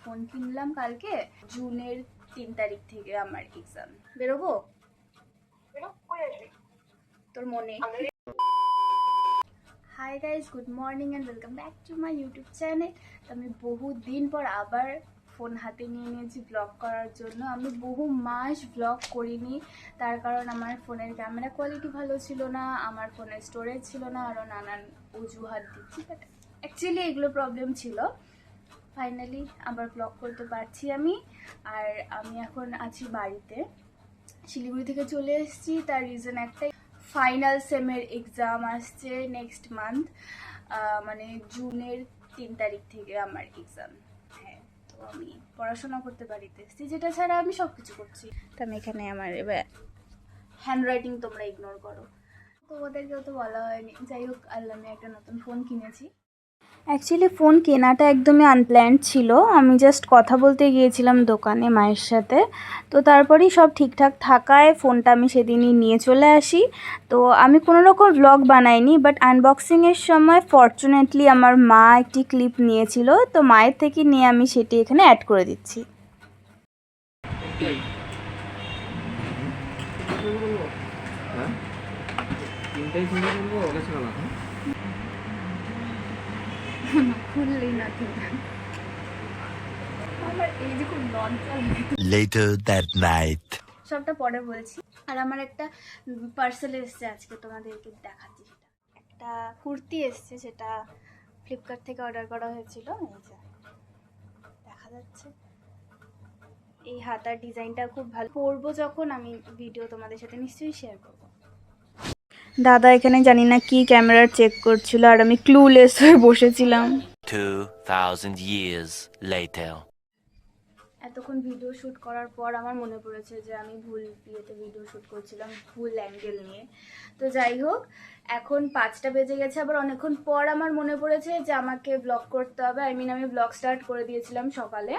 Phone কিনলাম কালকে, জুনের 3 তারিখ থেকে আমার এক্সাম। বেরোবো? তোর মনে? Hi guys, good morning and welcome back to my YouTube channel. তো আমি বহু দিন পর আবার ফোন হাতে নিয়ে নিয়েছি ব্লগ করার জন্য। আমি বহু মাস ব্লগ করিনি, তার কারণ আমার ফোনের ক্যামেরা কোয়ালিটি ভালো ছিল না, আমার ফোনের স্টোরেজ ছিল না, আরও নানান অজুহাত দিচ্ছি, বাট অ্যাকচুয়ালি এগুলো প্রবলেম ছিল। ফাইনালি আবার ব্লগ করতে পারছি আমি। আর আমি এখন আছি বাড়িতে, শিলিগুড়ি থেকে চলে এসেছি। তার রিজন একটাই, ফাইনাল সেমের এক্সাম আসছে নেক্সট মান্থ, মানে জুনের 3 তারিখ থেকে আমার এক্সাম। হ্যাঁ, তো আমি পড়াশোনা করতে বাড়িতে এসেছি, যেটা ছাড়া আমি সব কিছু করছি। তো আমি এখানে আমার এবার হ্যান্ড রাইটিং তোমরা ইগনোর করো, তো ওদেরকেও তো বলা হয়নি। যাই হোক, আল্লাহ, আমি একটা নতুন ফোন কিনেছি। অ্যাকচুয়ালি ফোন কেনাটা একদমই আনপ্ল্যান্ড ছিল। আমি জাস্ট কথা বলতে গিয়েছিলাম দোকানে মায়ের সাথে, তো তারপরেই সব ঠিকঠাক থাকায় ফোনটা আমি সেদিনই নিয়ে চলে আসি। তো আমি কোনো রকম ব্লগ বানাইনি, বাট আনবক্সিংয়ের সময় ফরচুনেটলি আমার মা একটি ক্লিপ নিয়েছিল, তো মায়ের থেকে নিয়ে আমি সেটি এখানে অ্যাড করে দিচ্ছি। Later that night. সবটা পরে বলছি। আর আমার একটা পার্সেল এসছে আজকে, তোমাদেরকে দেখাচ্ছি। সেটা একটা কুর্তি এসছে, সেটা ফ্লিপকার্ট থেকে অর্ডার করা হয়েছিল। এই যে দেখা যাচ্ছে, এই হাতার ডিজাইনটা খুব ভালো। পরবো যখন আমি ভিডিও তোমাদের সাথে নিশ্চয়ই শেয়ার করব। দাদা এখানে জানি না কি ক্যামেরা চেক করছিল, আর আমি ক্লুলেস হয়ে বসেছিলাম। 2000 years later. এতক্ষণ ভিডিও শ্যুট করার পর আমার মনে পড়েছে যে আমি ভুল ইয়েতে ভিডিও শ্যুট করছিলাম, ভুল অ্যাঙ্গেল নিয়ে। তো যাই হোক, এখন 5টা বেজে গেছে। আবার অনেকক্ষণ পর আমার মনে পড়েছে যে আমাকে ব্লগ করতে হবে। আমি ব্লগ স্টার্ট করে দিয়েছিলাম সকালে।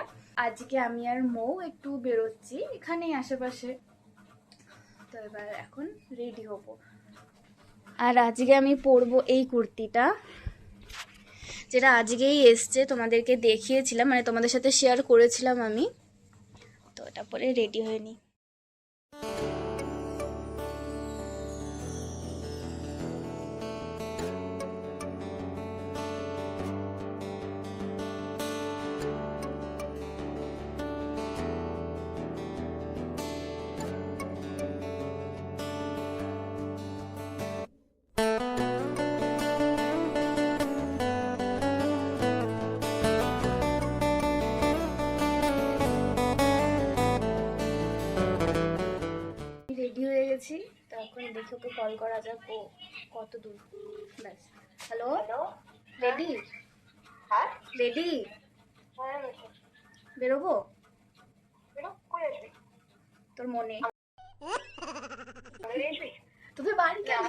আজকে আমি আর মৌ একটু বেরোচ্ছি এখানেই আশেপাশে, তো এবার এখন রেডি হব। আর আজকে আমি পরবো এই কুর্তিটা, যেটা আজকেই এসছে, তোমাদেরকে দেখিয়েছিলাম, মানে তোমাদের সাথে শেয়ার করেছিলাম আমি। তো এটা পরে রেডি হয়ে নিই। রেডি হয়ে গেছি, তো এখন দেখি ওকে কল করা যাক ও কত দূর। ব্যাস। Hello, ready? হ্যাঁ, রেডি? বেরোবো? তোর মনে? তোদের বাড়ি কেন?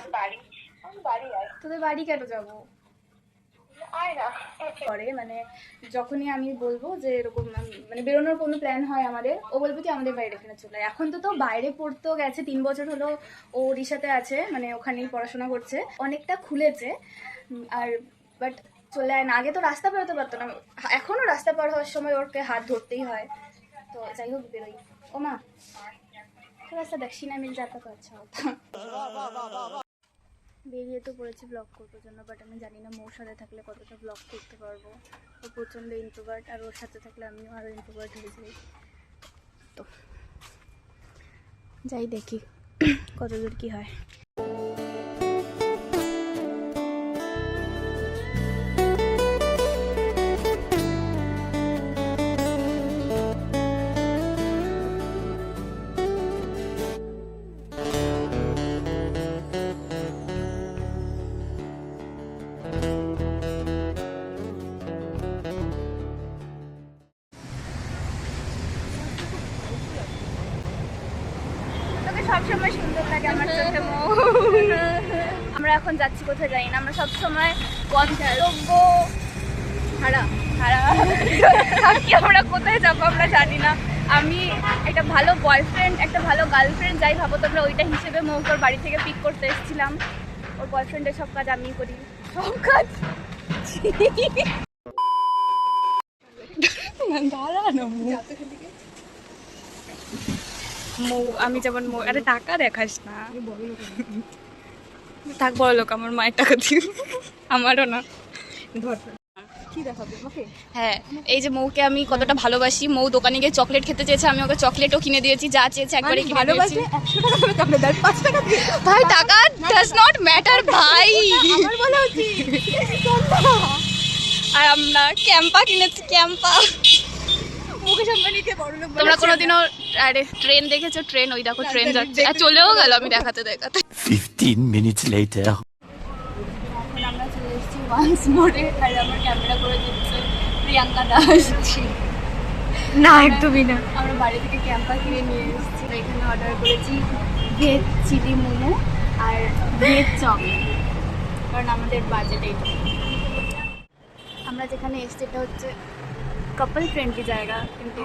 তোদের বাড়ি কেন যাবো? পরে মানে যখনই আমি বলবো যে এরকম মানে বেরোনোর কোনো প্ল্যান হয় আমাদের, ও বলবে কি আমাদের বাইরে এখানে চলে। এখন তো বাইরে পড়তেও গেছে, 3 বছর হলো ও ওড়িশাতে আছে, মানে ওখানেই পড়াশোনা করছে। অনেকটা খুলেছে, আর বাট চলে আয় না। আগে তো রাস্তা পার হতে পারতো না, এখনও রাস্তা পার হওয়ার সময় ওকে হাত ধরতেই হয়। তো যাই হোক, বেরোই। ও মা, রাস্তা দেখ, সিনা মিল যাতা তো আচ্ছা হতো। বেরিয়ে তো পড়েছি ব্লগ করবার জন্য, বাট আমি জানি না মোর সাথে থাকলে কতটা ব্লগ করতে পারবো। ও প্রচণ্ড ইন্ট্রোভার্ট, আর ওর সাথে থাকলে আমিও আরও ইন্ট্রোভার্ট হয়ে যাই। তো যাই দেখি কতদূর কি হয়। সবসময় সুন্দর লাগে আমার চোখে মৌ। আমরা এখন যাচ্ছি কোথায় জানি না, আমরা সবসময় গন্তব্য হারা থাকি। আমরা কোথায় যাবো আমরা জানি না। আমি একটা ভালো বয়ফ্রেন্ড, একটা ভালো গার্লফ্রেন্ড যাই ভাবো তোমরা, ওইটা হিসেবে মৌকর বাড়ি থেকে পিক করতে এসেছিলাম। ওর বয়ফ্রেন্ডের সব কাজ আমিই করি, সব কাজ। মৌ, আমি যেমন মৌ, আরে টাকা দেখাস না, থাক বড় লোক, আমার মায়ের টাকা দিও, আমারও না। হ্যাঁ, এই যে মৌকে আমি কতটা ভালোবাসি। মৌ দোকানে গিয়ে চকলেট খেতে চেয়েছে, আমি ওকে চকলেটও কিনে দিয়েছি, যা চেয়েছে একবারে কিনে দিয়েছি। ভাই টাকা ডাজ নট ম্যাটার ভাই। আর আমরা ক্যাম্পা কিনেছি, ক্যাম্পা। তোমরা কোনোদিনও আরে ট্রেন দেখেছো? ট্রেন, ওই দেখো ট্রেন যাচ্ছে, আর চলেও গেল আমি দেখাতে দেখাতে। 15 minutes later. এখন আমরা চলে এসেছি ওয়ান্স মোড়ে, আর আমার ক্যামেরা করে দিচ্ছে প্রিয়াঙ্কা দাস। না একদমই না। আমরা বাড়ি থেকে ক্যাম্পা কিনে নিয়ে এসেছি। এখানে অর্ডার করেছি ভেজ চিলি মোমো আর ভেজ চাউমিন, কারণ আমাদের বাজেট এইটা। আমরা যেখানে এসেছি এটা হচ্ছে কাপল ফ্রেন্ডলি জায়গা, কিন্তু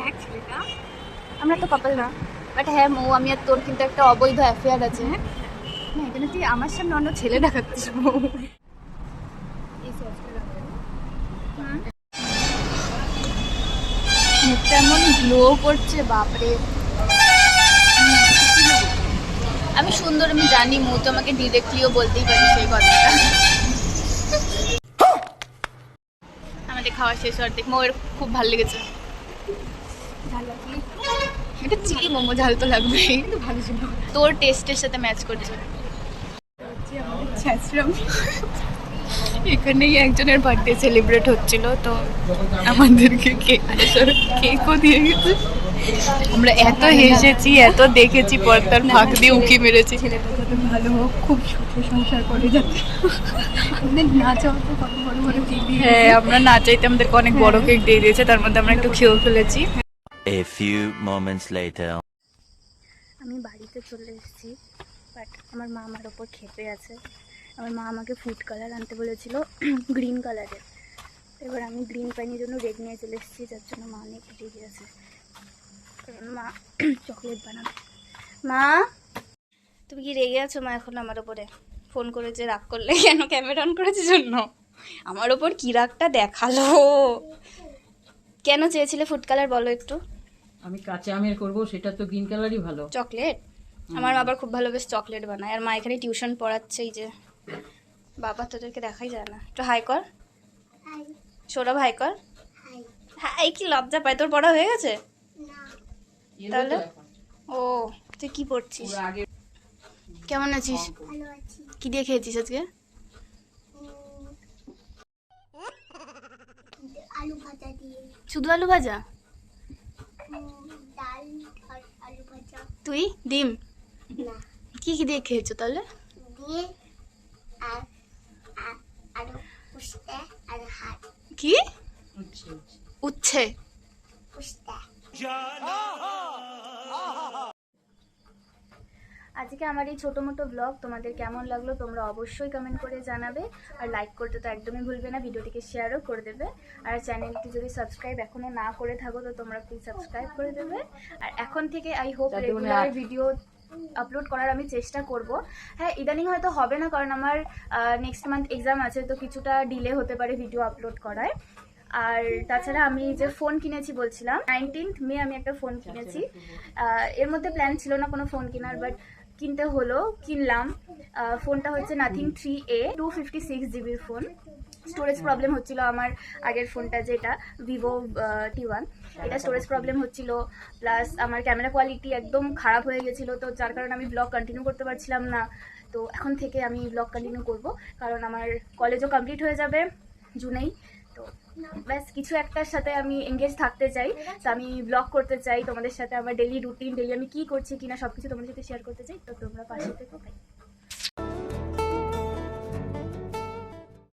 আমরা তো কাপল না, বাট হ্যাঁ মৌ, আমি আর তোর কিন্তু একটা অবৈধ অ্যাফেয়ার আছে। না, এখানে তুই আমার সামনে অন্য ছেলে দেখাচ্ছিস মৌ। মুখটা এমন গ্লো করছে, বাপরে। আমি সুন্দর, আমি জানি, মৌ তো আমাকে ডিরেক্টলিও বলতেই পারি সেই কথাটা। আমাদের খাওয়া শেষ হওয়ার দিক, মৌয়ের খুব ভালো লেগেছে। এটা চিলি মোমো, ঝাল তো লাগবেই, কিন্তু ভালো ছিল, তোর টেস্টের সাথে ম্যাচ করছে। এখানেই একজনের বার্থডে সেলিব্রেট হচ্ছিল, তো আমাদেরকে কেকও দিয়ে গেছে। আমরা এত হেসেছি, এত দেখেছি, পর্দার ফাঁক দিয়ে উঁকি মেরেছি। ছেলেটা যাতে ভালো হোক, খুব সুখে সংসার করে যাতে। না চাও তো কত বড় বড় কেক দিয়ে। হ্যাঁ, আমরা না চাইতে আমাদেরকে অনেক বড় কেক দিয়ে দিয়েছে, তার মধ্যে আমরা একটু খেয়েও ফেলেছি। A few moments later. আমি বাড়িতে চলে এসেছি, বাট আমার মা আমার ওপর খেপে আছে। আমার মা আমাকে ফুড কালার আনতে বলেছিল, গ্রিন কালারের। এবার আমি গ্রিন পাইনের জন্য রেড নিয়ে চলে এসেছি, যার জন্য মা অনেক রেগে আছে, কারণ মা চকলেট বানাবে। মা, তুমি কি রেগে আছো? মা এখন আমার ওপরে ফোন করেছে, রাগ করলে কেন? ক্যামেরা অন করেছে জন্য আমার ওপর কি রাগটা দেখালো। কেন চেয়েছিলে ফুড কালার বলো একটু? আমি কাঁচা আমের করব, সেটা তো গ্রিন কালারই ভালো। চকলেট, আমার আবার খুব ভালো বেশ চকলেট বানায়। আর মা এখানে টিউশন পড়াচ্ছে, এই যে বাবা, তোদেরকে দেখাই যায় না। একটু হাই কর, সৌরভ হাই কর। হাই, কি লজ্জা পায়, তোর পড়া হয়ে গেছে? তাহলে ও, তুই কি পড়ছিস? কেমন আছিস? কি দিয়ে খেয়েছিস আজকে? আলু ভাজা দিয়ে, শুধু আলু ভাজা? ডাল আর আলু ভাজা। তুই ডিম? না, কি কি দিয়ে খেয়েছো তাহলে? দিয়ে আর আলু উস্তে আর হাত কি উচ্ছে? উস্তে। আজকে আমার এই ছোটো মোটো ব্লগ তোমাদের কেমন লাগলো তোমরা অবশ্যই কমেন্ট করে জানাবে। আর লাইক করতে তো একদমই ভুলবে না, ভিডিওটিকে শেয়ারও করে দেবে। আর চ্যানেলটি যদি সাবস্ক্রাইব এখনও না করে থাকো তো তোমরা প্লিজ সাবস্ক্রাইব করে দেবে। আর এখন থেকে I hope regular video upload করার আমি চেষ্টা করব। হ্যাঁ, ইদানিং হয়তো হবে না, কারণ আমার নেক্সট মান্থ এক্সাম আছে, তো কিছুটা ডিলে হতে পারে ভিডিও আপলোড করায়। আর তাছাড়া আমি যে ফোন কিনেছি বলছিলাম, 19th মে আমি একটা ফোন কিনেছি। এর মধ্যে প্ল্যান ছিল না কোনো ফোন কেনার, বাট কিনতে হলো, কিনলাম। ফোনটা হচ্ছে নাথিং 3A 256 জিবির ফোন। স্টোরেজ প্রবলেম হচ্ছিল আমার আগের ফোনটা, যেটা ভিভো T1, এটা স্টোরেজ প্রবলেম হচ্ছিল, প্লাস আমার ক্যামেরা কোয়ালিটি একদম খারাপ হয়ে গেছিলো, তো যার কারণে আমি ব্লগ কন্টিনিউ করতে পারছিলাম না। তো এখন থেকে আমি ব্লগ কন্টিনিউ করব, কারণ আমার কলেজও কমপ্লিট হয়ে যাবে জুনেই। তো ব্যাস কিছু একটার সাথে আমি এঙ্গেজ থাকতে চাই, তো আমি ব্লগ করতে চাই তোমাদের সাথে, আমার ডেলি রুটিন, ডেলি আমি কী করছি কিনা সব কিছু তোমাদের সাথে শেয়ার করতে চাই। তো তোমরা পাশে থেকো ভাই।